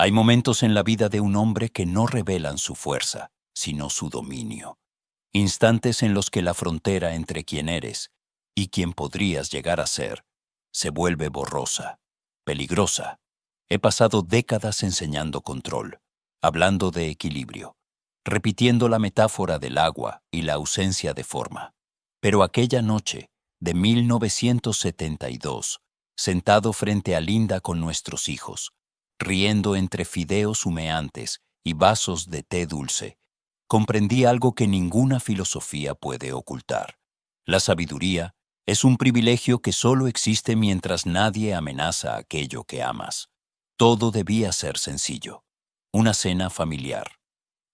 Hay momentos en la vida de un hombre que no revelan su fuerza, sino su dominio. Instantes en los que la frontera entre quién eres y quién podrías llegar a ser se vuelve borrosa, peligrosa. He pasado décadas enseñando control, hablando de equilibrio, repitiendo la metáfora del agua y la ausencia de forma. Pero aquella noche, de 1972, sentado frente a Linda con nuestros hijos, riendo entre fideos humeantes y vasos de té dulce, comprendí algo que ninguna filosofía puede ocultar. La sabiduría es un privilegio que solo existe mientras nadie amenaza aquello que amas. Todo debía ser sencillo. Una cena familiar.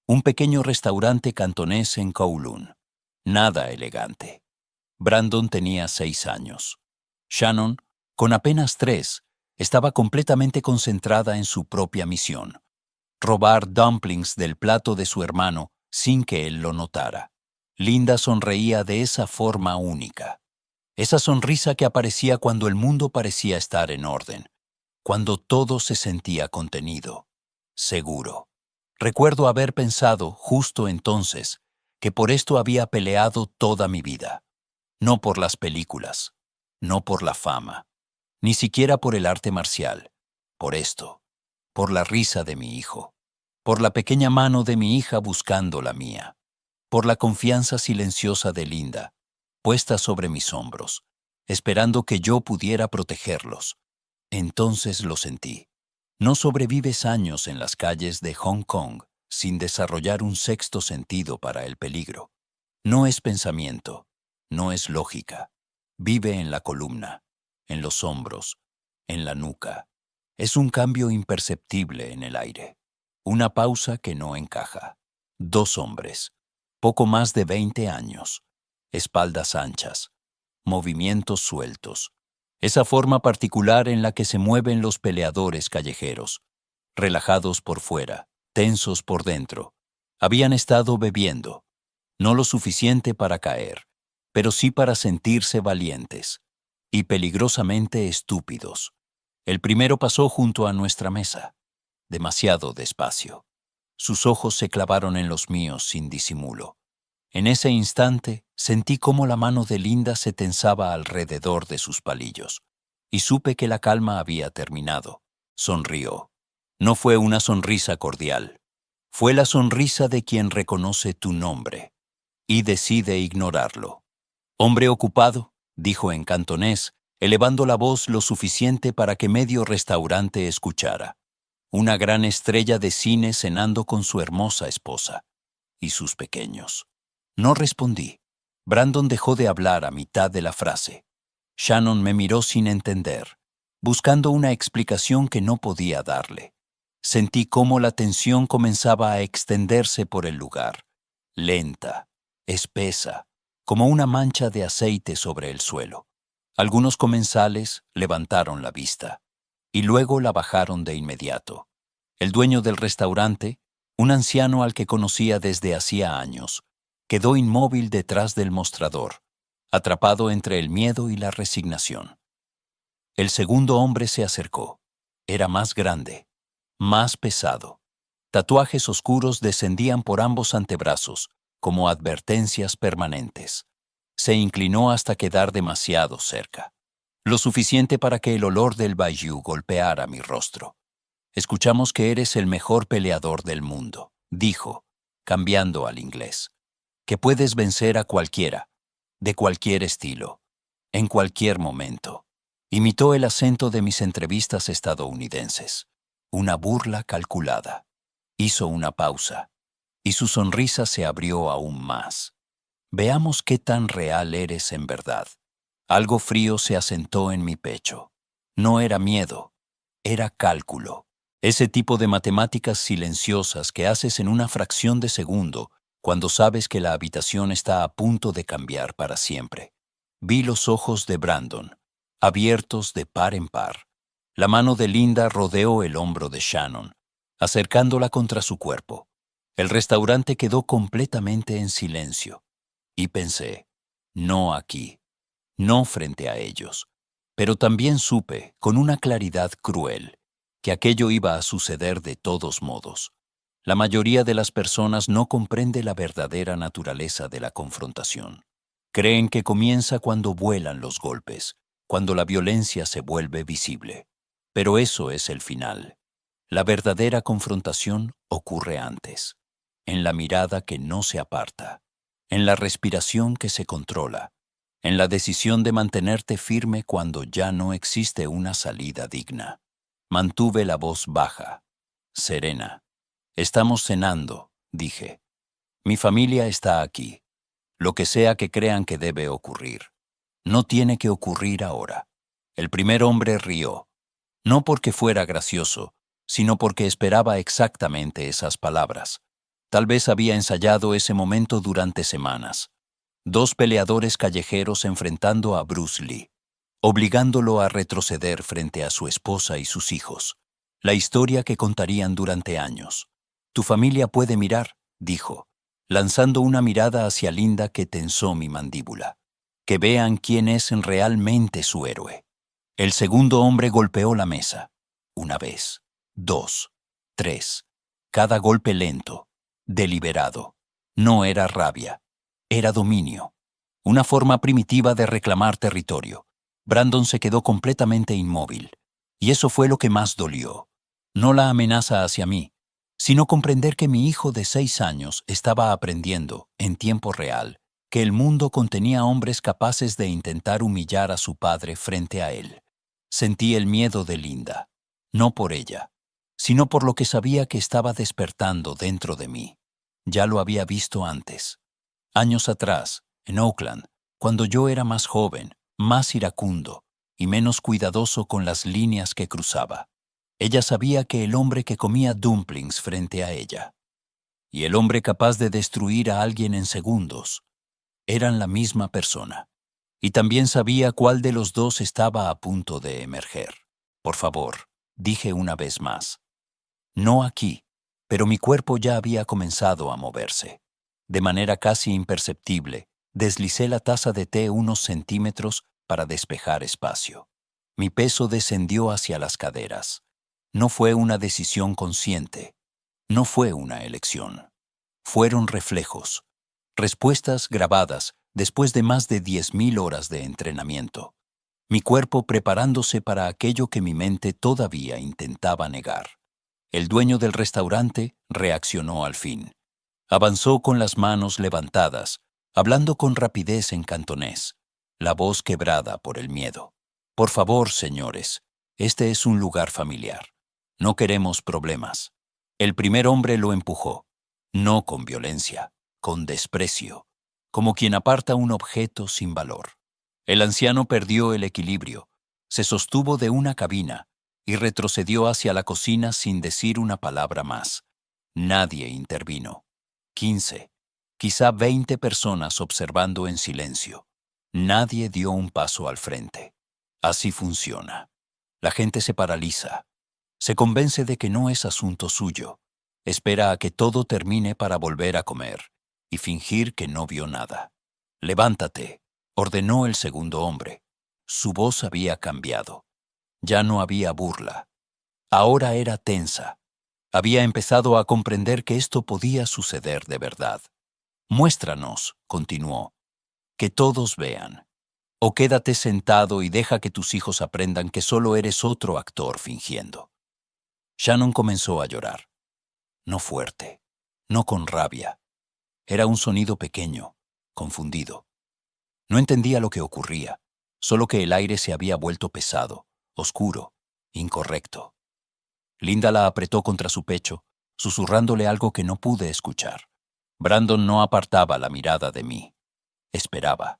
Un pequeño restaurante cantonés en Kowloon. Nada elegante. Brandon tenía 6 años. Shannon, con apenas 3, estaba completamente concentrada en su propia misión: robar dumplings del plato de su hermano sin que él lo notara. Linda sonreía de esa forma única. Esa sonrisa que aparecía cuando el mundo parecía estar en orden, cuando todo se sentía contenido, seguro. Recuerdo haber pensado, justo entonces, que por esto había peleado toda mi vida. No por las películas, no por la fama, ni siquiera por el arte marcial. Por esto, por la risa de mi hijo, por la pequeña mano de mi hija buscando la mía, por la confianza silenciosa de Linda, puesta sobre mis hombros, esperando que yo pudiera protegerlos. Entonces lo sentí. No sobrevives años en las calles de Hong Kong sin desarrollar un sexto sentido para el peligro. No es pensamiento, no es lógica. Vive en la columna, en los hombros, en la nuca. Es un cambio imperceptible en el aire. Una pausa que no encaja. 2 hombres, poco más de 20 años, espaldas anchas, movimientos sueltos. Esa forma particular en la que se mueven los peleadores callejeros, relajados por fuera, tensos por dentro. Habían estado bebiendo, no lo suficiente para caer, pero sí para sentirse valientes y peligrosamente estúpidos. El primero pasó junto a nuestra mesa, demasiado despacio. Sus ojos se clavaron en los míos sin disimulo. En ese instante sentí cómo la mano de Linda se tensaba alrededor de sus palillos, y supe que la calma había terminado. Sonrió. No fue una sonrisa cordial. Fue la sonrisa de quien reconoce tu nombre y decide ignorarlo. Hombre ocupado, dijo en cantonés, elevando la voz lo suficiente para que medio restaurante escuchara. Una gran estrella de cine cenando con su hermosa esposa y sus pequeños. No respondí. Brandon dejó de hablar a mitad de la frase. Shannon me miró sin entender, buscando una explicación que no podía darle. Sentí cómo la tensión comenzaba a extenderse por el lugar, lenta, espesa, como una mancha de aceite sobre el suelo. Algunos comensales levantaron la vista y luego la bajaron de inmediato. El dueño del restaurante, un anciano al que conocía desde hacía años, quedó inmóvil detrás del mostrador, atrapado entre el miedo y la resignación. El segundo hombre se acercó. Era más grande, más pesado. Tatuajes oscuros descendían por ambos antebrazos, como advertencias permanentes. Se inclinó hasta quedar demasiado cerca, lo suficiente para que el olor del bayou golpeara mi rostro. Escuchamos que eres el mejor peleador del mundo, dijo, cambiando al inglés. Que puedes vencer a cualquiera, de cualquier estilo, en cualquier momento. Imitó el acento de mis entrevistas estadounidenses. Una burla calculada. Hizo una pausa, y su sonrisa se abrió aún más. Veamos qué tan real eres en verdad. Algo frío se asentó en mi pecho. No era miedo, era cálculo. Ese tipo de matemáticas silenciosas que haces en una fracción de segundo cuando sabes que la habitación está a punto de cambiar para siempre. Vi los ojos de Brandon, abiertos de par en par. La mano de Linda rodeó el hombro de Shannon, acercándola contra su cuerpo. El restaurante quedó completamente en silencio. Y pensé, no aquí, no frente a ellos. Pero también supe, con una claridad cruel, que aquello iba a suceder de todos modos. La mayoría de las personas no comprende la verdadera naturaleza de la confrontación. Creen que comienza cuando vuelan los golpes, cuando la violencia se vuelve visible. Pero eso es el final. La verdadera confrontación ocurre antes, en la mirada que no se aparta, en la respiración que se controla, en la decisión de mantenerte firme cuando ya no existe una salida digna. Mantuve la voz baja, serena. Estamos cenando, dije. Mi familia está aquí. Lo que sea que crean que debe ocurrir. No tiene que ocurrir ahora. El primer hombre rió, no porque fuera gracioso, sino porque esperaba exactamente esas palabras. Tal vez había ensayado ese momento durante semanas. Dos peleadores callejeros enfrentando a Bruce Lee, obligándolo a retroceder frente a su esposa y sus hijos. La historia que contarían durante años. Tu familia puede mirar, dijo, lanzando una mirada hacia Linda que tensó mi mandíbula. Que vean quién es realmente su héroe. El segundo hombre golpeó la mesa. Una vez, dos, tres. Cada golpe lento, deliberado. No era rabia, era dominio. Una forma primitiva de reclamar territorio. Brandon se quedó completamente inmóvil. Y eso fue lo que más dolió. No la amenaza hacia mí, sino comprender que mi hijo de 6 años estaba aprendiendo, en tiempo real, que el mundo contenía hombres capaces de intentar humillar a su padre frente a él. Sentí el miedo de Linda, no por ella, sino por lo que sabía que estaba despertando dentro de mí. Ya lo había visto antes. Años atrás, en Oakland, cuando yo era más joven, más iracundo y menos cuidadoso con las líneas que cruzaba. Ella sabía que el hombre que comía dumplings frente a ella y el hombre capaz de destruir a alguien en segundos eran la misma persona. Y también sabía cuál de los dos estaba a punto de emerger. Por favor, dije una vez más. No aquí, pero mi cuerpo ya había comenzado a moverse. De manera casi imperceptible, deslicé la taza de té unos centímetros para despejar espacio. Mi peso descendió hacia las caderas. No fue una decisión consciente. No fue una elección. Fueron reflejos, respuestas grabadas después de más de 10.000 horas de entrenamiento. Mi cuerpo preparándose para aquello que mi mente todavía intentaba negar. El dueño del restaurante reaccionó al fin. Avanzó con las manos levantadas, hablando con rapidez en cantonés, la voz quebrada por el miedo. Por favor, señores, este es un lugar familiar. No queremos problemas. El primer hombre lo empujó, no con violencia, con desprecio, como quien aparta un objeto sin valor. El anciano perdió el equilibrio, se sostuvo de una cabina y retrocedió hacia la cocina sin decir una palabra más. Nadie intervino. 15, quizá 20 personas observando en silencio. Nadie dio un paso al frente. Así funciona. La gente se paraliza. Se convence de que no es asunto suyo. Espera a que todo termine para volver a comer y fingir que no vio nada. Levántate, ordenó el segundo hombre. Su voz había cambiado. Ya no había burla. Ahora era tensa. Había empezado a comprender que esto podía suceder de verdad. Muéstranos, continuó, que todos vean. O quédate sentado y deja que tus hijos aprendan que solo eres otro actor fingiendo. Shannon comenzó a llorar. No fuerte, no con rabia. Era un sonido pequeño, confundido. No entendía lo que ocurría, solo que el aire se había vuelto pesado, oscuro, incorrecto. Linda la apretó contra su pecho, susurrándole algo que no pude escuchar. Brandon no apartaba la mirada de mí. Esperaba.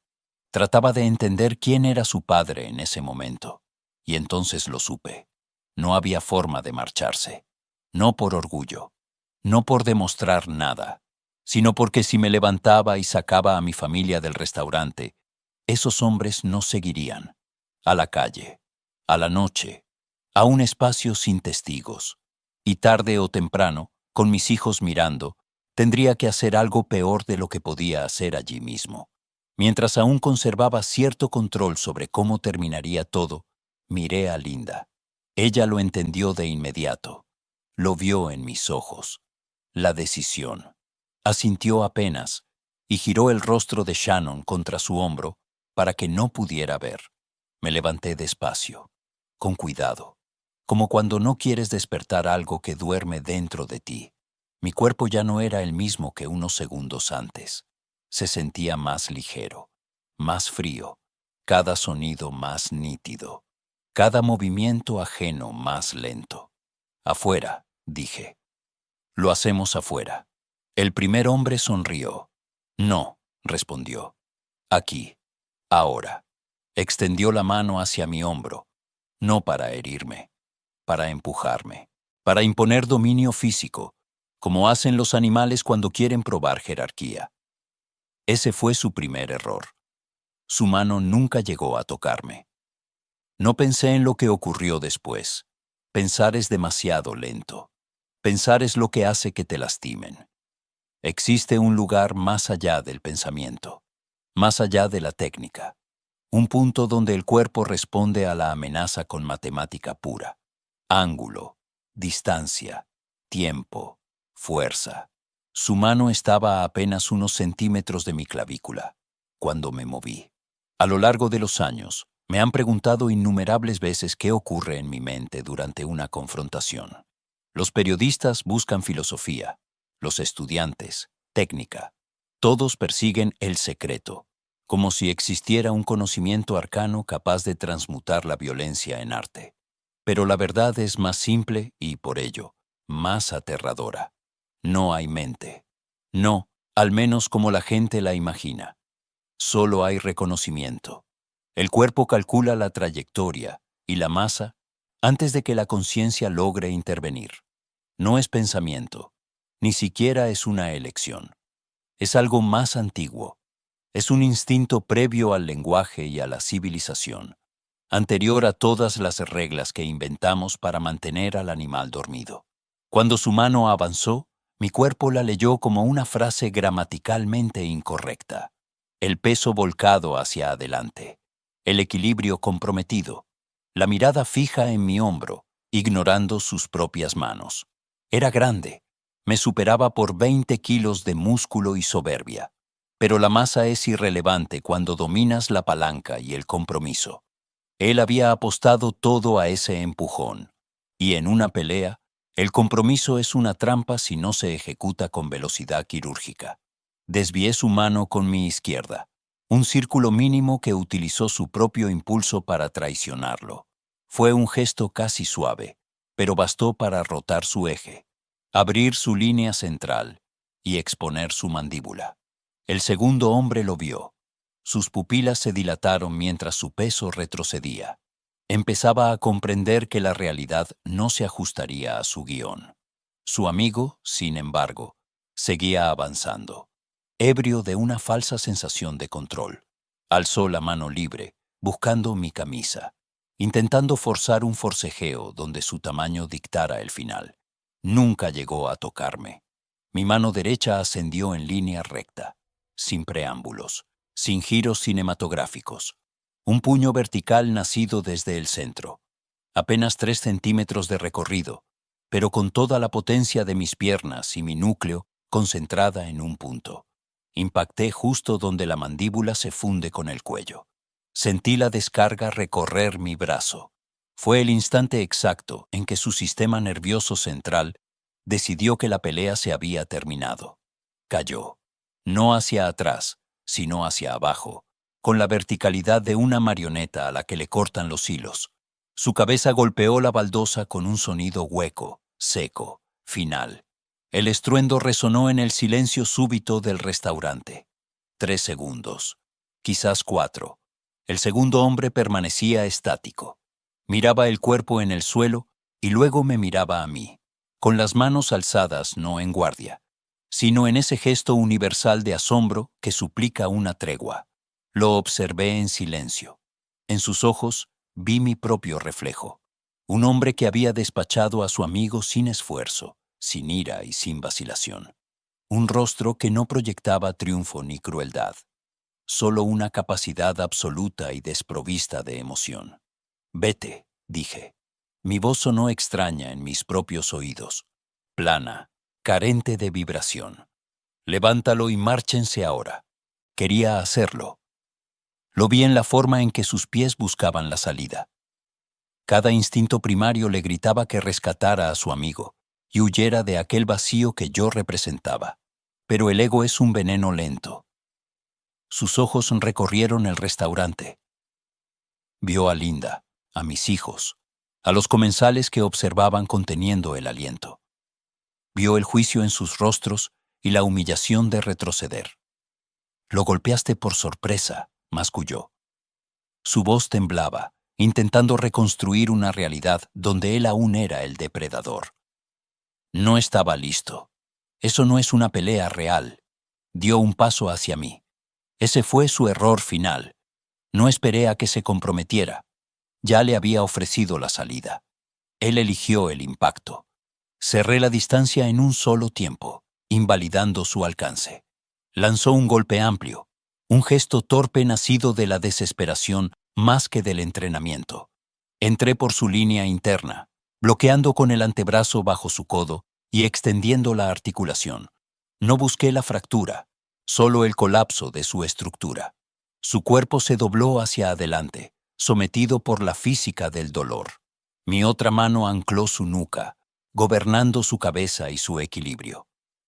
Trataba de entender quién era su padre en ese momento. Y entonces lo supe. No había forma de marcharse. No por orgullo. No por demostrar nada. Sino porque si me levantaba y sacaba a mi familia del restaurante, esos hombres no seguirían. A la calle. A la noche. A un espacio sin testigos. Y tarde o temprano, con mis hijos mirando, tendría que hacer algo peor de lo que podía hacer allí mismo. Mientras aún conservaba cierto control sobre cómo terminaría todo, miré a Linda. Ella lo entendió de inmediato. Lo vio en mis ojos. La decisión. Asintió apenas y giró el rostro de Shannon contra su hombro para que no pudiera ver. Me levanté despacio, con cuidado, como cuando no quieres despertar algo que duerme dentro de ti. Mi cuerpo ya no era el mismo que unos segundos antes. Se sentía más ligero, más frío, cada sonido más nítido, cada movimiento ajeno más lento. Afuera, dije. Lo hacemos afuera. El primer hombre sonrió. No, respondió. Aquí, ahora. Extendió la mano hacia mi hombro, no para herirme, para empujarme, para imponer dominio físico, como hacen los animales cuando quieren probar jerarquía. Ese fue su primer error. Su mano nunca llegó a tocarme. No pensé en lo que ocurrió después. Pensar es demasiado lento. Pensar es lo que hace que te lastimen. Existe un lugar más allá del pensamiento, más allá de la técnica. Un punto donde el cuerpo responde a la amenaza con matemática pura. Ángulo, distancia, tiempo, fuerza. Su mano estaba a apenas unos centímetros de mi clavícula, cuando me moví. A lo largo de los años, me han preguntado innumerables veces qué ocurre en mi mente durante una confrontación. Los periodistas buscan filosofía, los estudiantes, técnica. Todos persiguen el secreto, como si existiera un conocimiento arcano capaz de transmutar la violencia en arte. Pero la verdad es más simple y, por ello, más aterradora. No hay mente. No, al menos como la gente la imagina. Solo hay reconocimiento. El cuerpo calcula la trayectoria y la masa antes de que la conciencia logre intervenir. No es pensamiento, ni siquiera es una elección. Es algo más antiguo. Es un instinto previo al lenguaje y a la civilización, anterior a todas las reglas que inventamos para mantener al animal dormido. Cuando su mano avanzó, mi cuerpo la leyó como una frase gramaticalmente incorrecta. El peso volcado hacia adelante, el equilibrio comprometido, la mirada fija en mi hombro, ignorando sus propias manos. Era grande, me superaba por 20 kilos de músculo y soberbia, pero la masa es irrelevante cuando dominas la palanca y el compromiso. Él había apostado todo a ese empujón, y en una pelea, el compromiso es una trampa si no se ejecuta con velocidad quirúrgica. Desvié su mano con mi izquierda, un círculo mínimo que utilizó su propio impulso para traicionarlo. Fue un gesto casi suave, pero bastó para rotar su eje, abrir su línea central y exponer su mandíbula. El segundo hombre lo vio. Sus pupilas se dilataron mientras su peso retrocedía. Empezaba a comprender que la realidad no se ajustaría a su guión. Su amigo, sin embargo, seguía avanzando, ebrio de una falsa sensación de control. Alzó la mano libre, buscando mi camisa, intentando forzar un forcejeo donde su tamaño dictara el final. Nunca llegó a tocarme. Mi mano derecha ascendió en línea recta, sin preámbulos, sin giros cinematográficos. Un puño vertical nacido desde el centro. Apenas 3 centímetros de recorrido, pero con toda la potencia de mis piernas y mi núcleo concentrada en un punto. Impacté justo donde la mandíbula se funde con el cuello. Sentí la descarga recorrer mi brazo. Fue el instante exacto en que su sistema nervioso central decidió que la pelea se había terminado. Cayó, no hacia atrás, sino hacia abajo, con la verticalidad de una marioneta a la que le cortan los hilos. Su cabeza golpeó la baldosa con un sonido hueco, seco, final. El estruendo resonó en el silencio súbito del restaurante. 3 segundos, quizás 4. El segundo hombre permanecía estático. Miraba el cuerpo en el suelo y luego me miraba a mí, con las manos alzadas no en guardia, sino en ese gesto universal de asombro que suplica una tregua. Lo observé en silencio. En sus ojos vi mi propio reflejo. Un hombre que había despachado a su amigo sin esfuerzo, sin ira y sin vacilación. Un rostro que no proyectaba triunfo ni crueldad, solo una capacidad absoluta y desprovista de emoción. Vete, dije. Mi voz sonó extraña en mis propios oídos, plana, carente de vibración. Levántalo y márchense ahora. Quería hacerlo. Lo vi en la forma en que sus pies buscaban la salida. Cada instinto primario le gritaba que rescatara a su amigo y huyera de aquel vacío que yo representaba. Pero el ego es un veneno lento. Sus ojos recorrieron el restaurante. Vio a Linda, a mis hijos, a los comensales que observaban conteniendo el aliento. Vio el juicio en sus rostros y la humillación de retroceder. Lo golpeaste por sorpresa, masculló. Su voz temblaba, intentando reconstruir una realidad donde él aún era el depredador. No estaba listo. Eso no es una pelea real. Dio un paso hacia mí. Ese fue su error final. No esperé a que se comprometiera. Ya le había ofrecido la salida. Él eligió el impacto. Cerré la distancia en un solo tiempo, invalidando su alcance. Lanzó un golpe amplio, un gesto torpe nacido de la desesperación más que del entrenamiento. Entré por su línea interna, bloqueando con el antebrazo bajo su codo y extendiendo la articulación. No busqué la fractura, solo el colapso de su estructura. Su cuerpo se dobló hacia adelante, sometido por la física del dolor. Mi otra mano ancló su nuca, gobernando su cabeza y su equilibrio.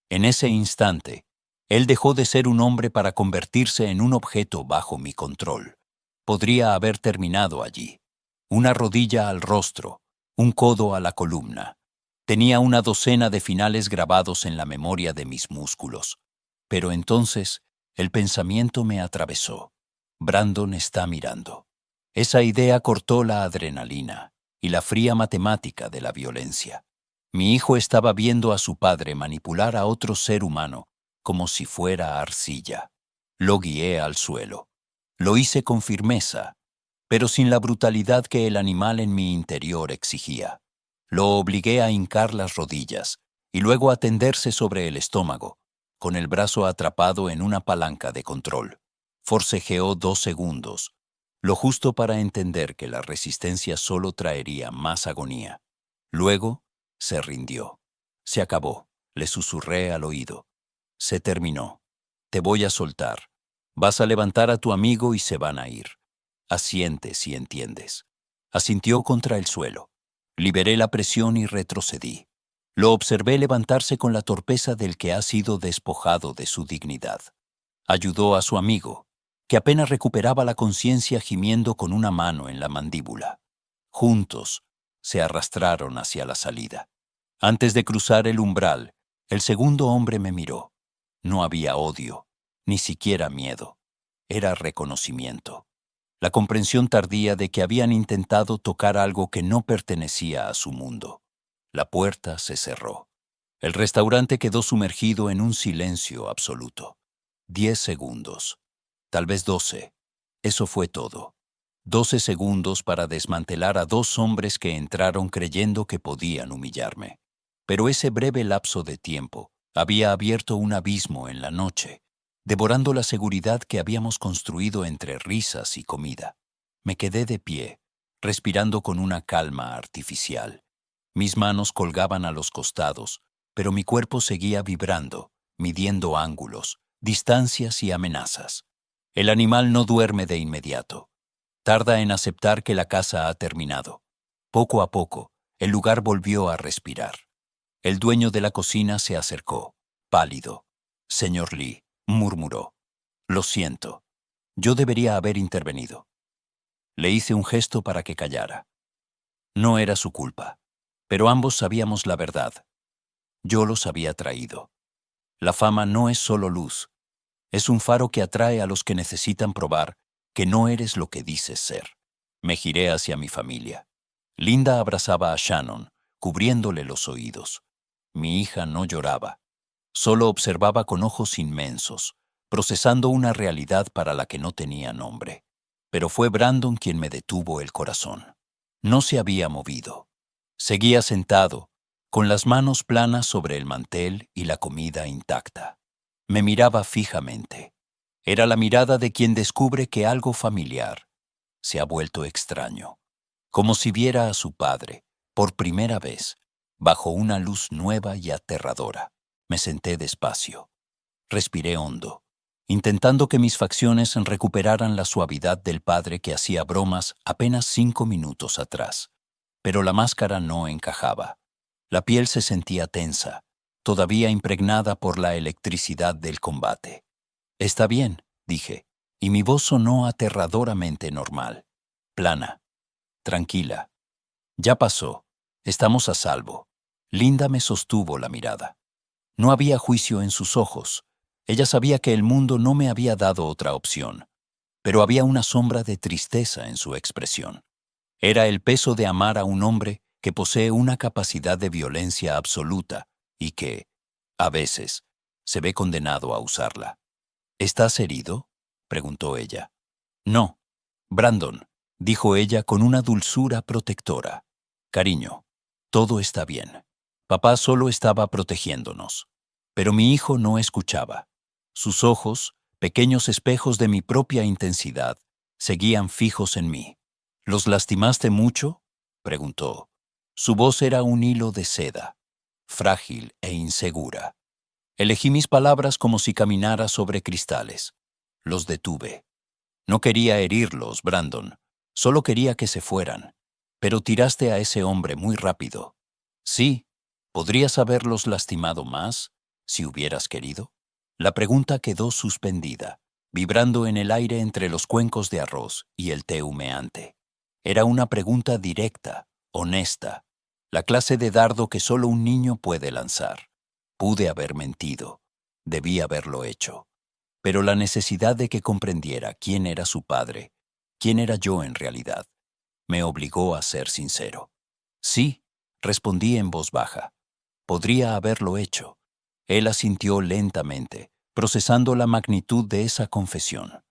En ese instante, él dejó de ser un hombre para convertirse en un objeto bajo mi control. Podría haber terminado allí. Una rodilla al rostro, un codo a la columna. Tenía una docena de finales grabados en la memoria de mis músculos. Pero entonces, el pensamiento me atravesó. Brandon está mirando. Esa idea cortó la adrenalina y la fría matemática de la violencia. Mi hijo estaba viendo a su padre manipular a otro ser humano como si fuera arcilla. Lo guié al suelo. Lo hice con firmeza, pero sin la brutalidad que el animal en mi interior exigía. Lo obligué a hincar las rodillas y luego a tenderse sobre el estómago, con el brazo atrapado en una palanca de control. Forcejeó 2 segundos, lo justo para entender que la resistencia solo traería más agonía. Luego, se rindió. Se acabó, le susurré al oído. Se terminó. Te voy a soltar. Vas a levantar a tu amigo y se van a ir. Asiente si entiendes. Asintió contra el suelo. Liberé la presión y retrocedí. Lo observé levantarse con la torpeza del que ha sido despojado de su dignidad. Ayudó a su amigo, que apenas recuperaba la conciencia gimiendo con una mano en la mandíbula. Juntos, se arrastraron hacia la salida. Antes de cruzar el umbral, el segundo hombre me miró. No había odio, ni siquiera miedo. Era reconocimiento. La comprensión tardía de que habían intentado tocar algo que no pertenecía a su mundo. La puerta se cerró. El restaurante quedó sumergido en un silencio absoluto. 10 segundos. Tal vez 12. Eso fue todo. 12 segundos para desmantelar a 2 hombres que entraron creyendo que podían humillarme. Pero ese breve lapso de tiempo había abierto un abismo en la noche, devorando la seguridad que habíamos construido entre risas y comida. Me quedé de pie, respirando con una calma artificial. Mis manos colgaban a los costados, pero mi cuerpo seguía vibrando, midiendo ángulos, distancias y amenazas. El animal no duerme de inmediato. Tarda en aceptar que la caza ha terminado. Poco a poco, el lugar volvió a respirar. El dueño de la cocina se acercó, pálido. «Señor Lee», murmuró. «Lo siento. Yo debería haber intervenido». Le hice un gesto para que callara. No era su culpa, pero ambos sabíamos la verdad. Yo los había traído. La fama no es solo luz. Es un faro que atrae a los que necesitan probar que no eres lo que dices ser. Me giré hacia mi familia. Linda abrazaba a Shannon, cubriéndole los oídos. Mi hija no lloraba. Solo observaba con ojos inmensos, procesando una realidad para la que no tenía nombre. Pero fue Brandon quien me detuvo el corazón. No se había movido. Seguía sentado, con las manos planas sobre el mantel y la comida intacta. Me miraba fijamente. Era la mirada de quien descubre que algo familiar se ha vuelto extraño, como si viera a su padre, Por primera vez, bajo una luz nueva y aterradora, me senté despacio. Respiré hondo, intentando que mis facciones recuperaran la suavidad del padre que hacía bromas apenas 5 minutos atrás. Pero la máscara no encajaba. La piel se sentía tensa, todavía impregnada por la electricidad del combate. «Está bien», dije, y mi voz sonó aterradoramente normal, plana, tranquila. «Ya pasó. Estamos a salvo». Linda me sostuvo la mirada. No había juicio en sus ojos. Ella sabía que el mundo no me había dado otra opción, pero había una sombra de tristeza en su expresión. Era el peso de amar a un hombre que posee una capacidad de violencia absoluta y que, a veces, se ve condenado a usarla. «¿Estás herido?», preguntó ella. «No, Brandon», dijo ella con una dulzura protectora. «Cariño, todo está bien. Papá solo estaba protegiéndonos». Pero mi hijo no escuchaba. Sus ojos, pequeños espejos de mi propia intensidad, seguían fijos en mí. «¿Los lastimaste mucho?», preguntó. Su voz era un hilo de seda, frágil e insegura. Elegí mis palabras como si caminara sobre cristales. Los detuve. «No quería herirlos, Brandon. Solo quería que se fueran. Pero tiraste a ese hombre muy rápido». «Sí. ¿Podrías haberlos lastimado más, si hubieras querido?». La pregunta quedó suspendida, vibrando en el aire entre los cuencos de arroz y el té humeante. Era una pregunta directa, honesta, la clase de dardo que solo un niño puede lanzar. Pude haber mentido. Debí haberlo hecho. Pero la necesidad de que comprendiera quién era su padre, quién era yo en realidad, me obligó a ser sincero. «Sí», respondí en voz baja. «Podría haberlo hecho». Él asintió lentamente, procesando la magnitud de esa confesión.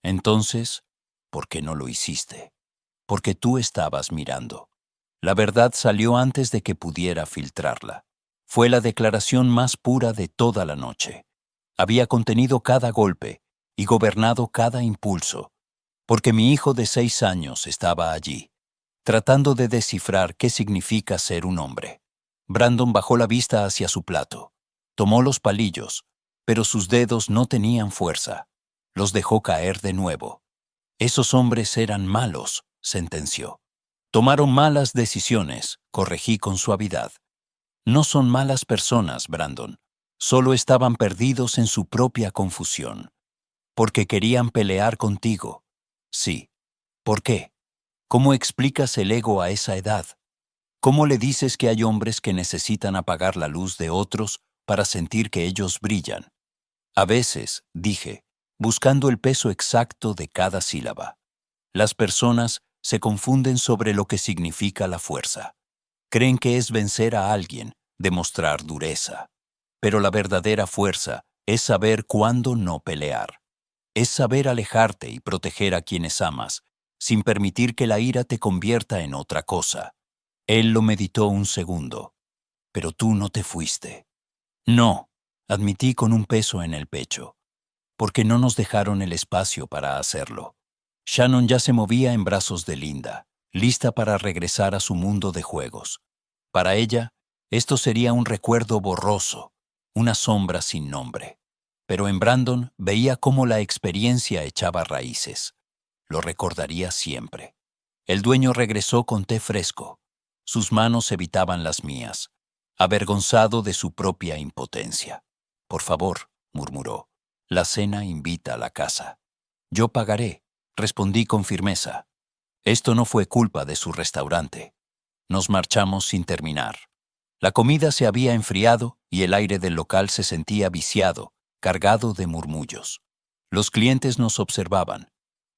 «Entonces, ¿por qué no lo hiciste?». «Porque tú estabas mirando». La verdad salió antes de que pudiera filtrarla. Fue la declaración más pura de toda la noche. Había contenido cada golpe y gobernado cada impulso, porque mi hijo de 6 años estaba allí, tratando de descifrar qué significa ser un hombre. Brandon bajó la vista hacia su plato. Tomó los palillos, pero sus dedos no tenían fuerza. Los dejó caer de nuevo. «Esos hombres eran malos», sentenció. «Tomaron malas decisiones», corregí con suavidad. «No son malas personas, Brandon. Solo estaban perdidos en su propia confusión. Porque querían pelear contigo». «Sí». «¿Por qué? ¿Cómo explicas el ego a esa edad? ¿Cómo le dices que hay hombres que necesitan apagar la luz de otros para sentir que ellos brillan?». «A veces», dije, buscando el peso exacto de cada sílaba, «las personas se confunden sobre lo que significa la fuerza. Creen que es vencer a alguien, demostrar dureza. Pero la verdadera fuerza es saber cuándo no pelear. Es saber alejarte y proteger a quienes amas, sin permitir que la ira te convierta en otra cosa». Él lo meditó un segundo. «Pero tú no te fuiste». «No», admití con un peso en el pecho, «porque no nos dejaron el espacio para hacerlo». Shannon ya se movía en brazos de Linda, lista para regresar a su mundo de juegos. Para ella, esto sería un recuerdo borroso, una sombra sin nombre. Pero en Brandon veía cómo la experiencia echaba raíces. Lo recordaría siempre. El dueño regresó con té fresco. Sus manos evitaban las mías, avergonzado de su propia impotencia. «Por favor», murmuró, «la cena invita a la casa». «Yo pagaré», respondí con firmeza. Esto no fue culpa de su restaurante. Nos marchamos sin terminar. La comida se había enfriado y el aire del local se sentía viciado, cargado de murmullos. Los clientes nos observaban.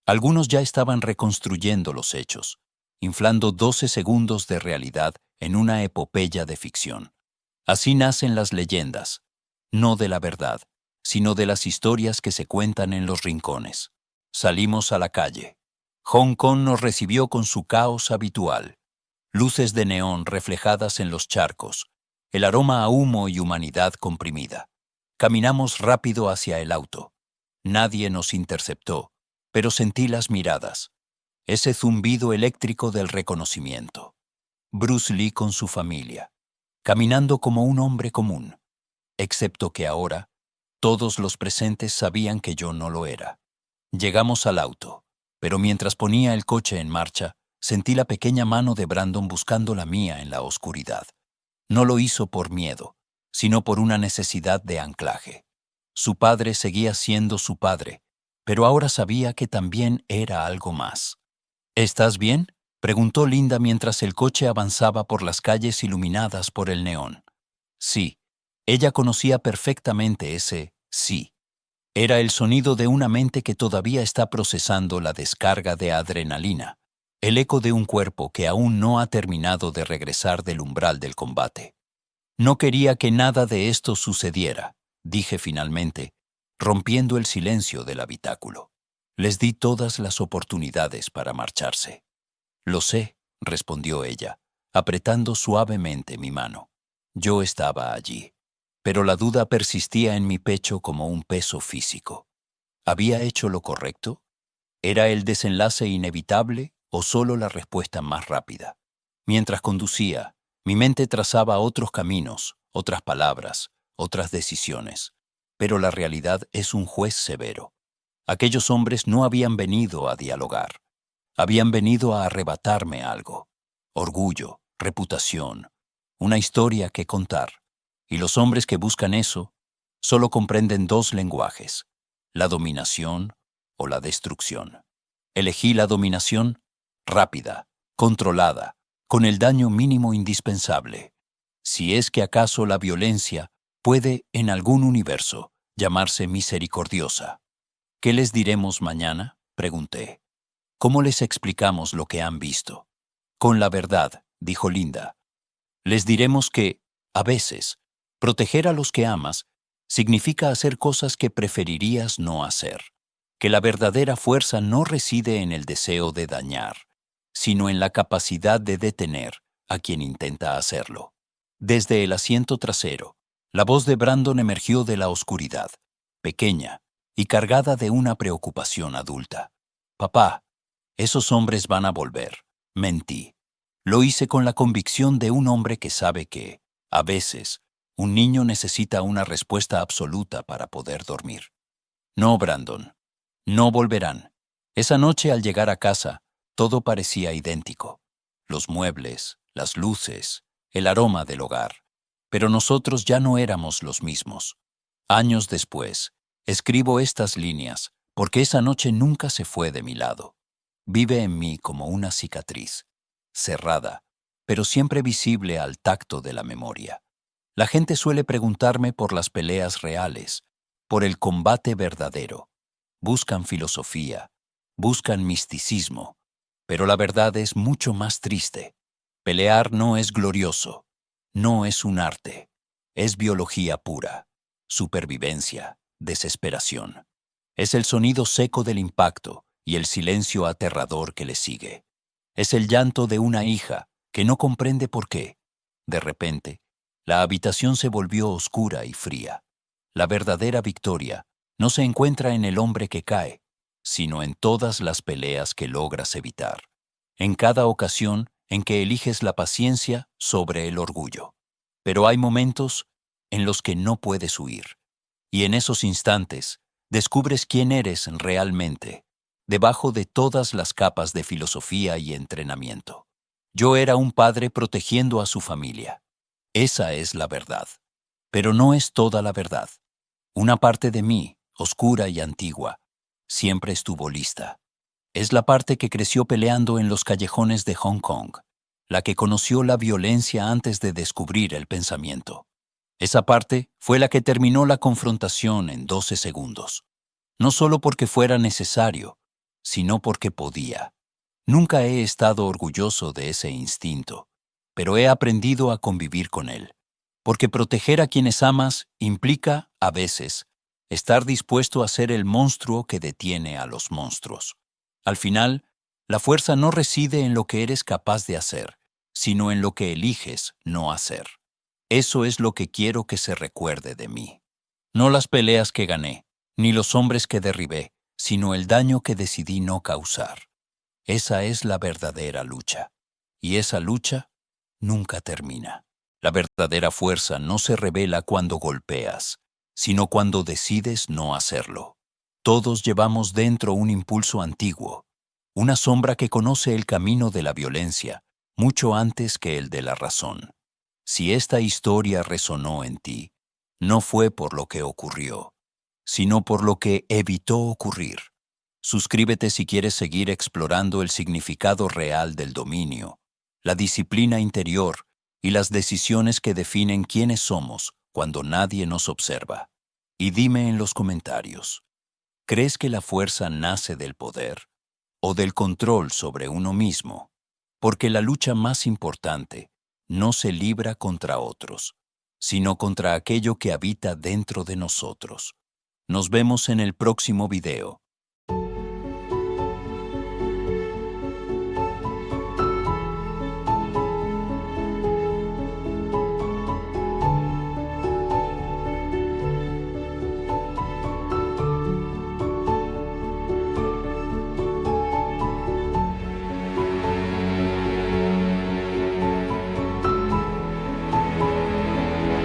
Algunos ya estaban reconstruyendo los hechos, inflando 12 segundos de realidad en una epopeya de ficción. Así nacen las leyendas, no de la verdad, sino de las historias que se cuentan en los rincones. Salimos a la calle. Hong Kong nos recibió con su caos habitual. Luces de neón reflejadas en los charcos, el aroma a humo y humanidad comprimida. Caminamos rápido hacia el auto. Nadie nos interceptó, pero sentí las miradas, ese zumbido eléctrico del reconocimiento. Bruce Lee con su familia, caminando como un hombre común, excepto que ahora todos los presentes sabían que yo no lo era. Llegamos al auto, pero mientras ponía el coche en marcha, sentí la pequeña mano de Brandon buscando la mía en la oscuridad. No lo hizo por miedo, sino por una necesidad de anclaje. Su padre seguía siendo su padre, pero ahora sabía que también era algo más. ¿Estás bien?, preguntó Linda mientras el coche avanzaba por las calles iluminadas por el neón. Sí, ella conocía perfectamente ese sí. Era el sonido de una mente que todavía está procesando la descarga de adrenalina, el eco de un cuerpo que aún no ha terminado de regresar del umbral del combate. No quería que nada de esto sucediera, dije finalmente, rompiendo el silencio del habitáculo. Les di todas las oportunidades para marcharse. Lo sé, respondió ella, apretando suavemente mi mano. Yo estaba allí, pero la duda persistía en mi pecho como un peso físico. ¿Había hecho lo correcto? ¿Era el desenlace inevitable o solo la respuesta más rápida? Mientras conducía, mi mente trazaba otros caminos, otras palabras, otras decisiones. Pero la realidad es un juez severo. Aquellos hombres no habían venido a dialogar. Habían venido a arrebatarme algo. Orgullo, reputación, una historia que contar. Y los hombres que buscan eso solo comprenden dos lenguajes: la dominación o la destrucción. Elegí la dominación rápida, controlada, con el daño mínimo indispensable. Si es que acaso la violencia puede, en algún universo, llamarse misericordiosa. ¿Qué les diremos mañana?, pregunté. ¿Cómo les explicamos lo que han visto? Con la verdad, dijo Linda. Les diremos que, a veces, proteger a los que amas significa hacer cosas que preferirías no hacer. Que la verdadera fuerza no reside en el deseo de dañar, sino en la capacidad de detener a quien intenta hacerlo. Desde el asiento trasero, la voz de Brandon emergió de la oscuridad, pequeña y cargada de una preocupación adulta. Papá, esos hombres van a volver. Mentí. Lo hice con la convicción de un hombre que sabe que, a veces, un niño necesita una respuesta absoluta para poder dormir. No, Brandon. No volverán. Esa noche al llegar a casa, todo parecía idéntico. Los muebles, las luces, el aroma del hogar. Pero nosotros ya no éramos los mismos. Años después, escribo estas líneas porque esa noche nunca se fue de mi lado. Vive en mí como una cicatriz, cerrada, pero siempre visible al tacto de la memoria. La gente suele preguntarme por las peleas reales, por el combate verdadero. Buscan filosofía, buscan misticismo, pero la verdad es mucho más triste. Pelear no es glorioso, no es un arte, es biología pura, supervivencia, desesperación. Es el sonido seco del impacto y el silencio aterrador que le sigue. Es el llanto de una hija que no comprende por qué. De repente, la habitación se volvió oscura y fría. La verdadera victoria no se encuentra en el hombre que cae, sino en todas las peleas que logras evitar, en cada ocasión en que eliges la paciencia sobre el orgullo. Pero hay momentos en los que no puedes huir, y en esos instantes descubres quién eres realmente, debajo de todas las capas de filosofía y entrenamiento. Yo era un padre protegiendo a su familia. Esa es la verdad. Pero no es toda la verdad. Una parte de mí, oscura y antigua, siempre estuvo lista. Es la parte que creció peleando en los callejones de Hong Kong, la que conoció la violencia antes de descubrir el pensamiento. Esa parte fue la que terminó la confrontación en 12 segundos. No solo porque fuera necesario, sino porque podía. Nunca he estado orgulloso de ese instinto, pero he aprendido a convivir con él. Porque proteger a quienes amas implica, a veces, estar dispuesto a ser el monstruo que detiene a los monstruos. Al final, la fuerza no reside en lo que eres capaz de hacer, sino en lo que eliges no hacer. Eso es lo que quiero que se recuerde de mí. No las peleas que gané, ni los hombres que derribé, sino el daño que decidí no causar. Esa es la verdadera lucha. Y esa lucha nunca termina. La verdadera fuerza no se revela cuando golpeas, sino cuando decides no hacerlo. Todos llevamos dentro un impulso antiguo, una sombra que conoce el camino de la violencia mucho antes que el de la razón. Si esta historia resonó en ti, no fue por lo que ocurrió, sino por lo que evitó ocurrir. Suscríbete si quieres seguir explorando el significado real del dominio, la disciplina interior y las decisiones que definen quiénes somos cuando nadie nos observa. Y dime en los comentarios, ¿crees que la fuerza nace del poder o del control sobre uno mismo? Porque la lucha más importante no se libra contra otros, sino contra aquello que habita dentro de nosotros. Nos vemos en el próximo video.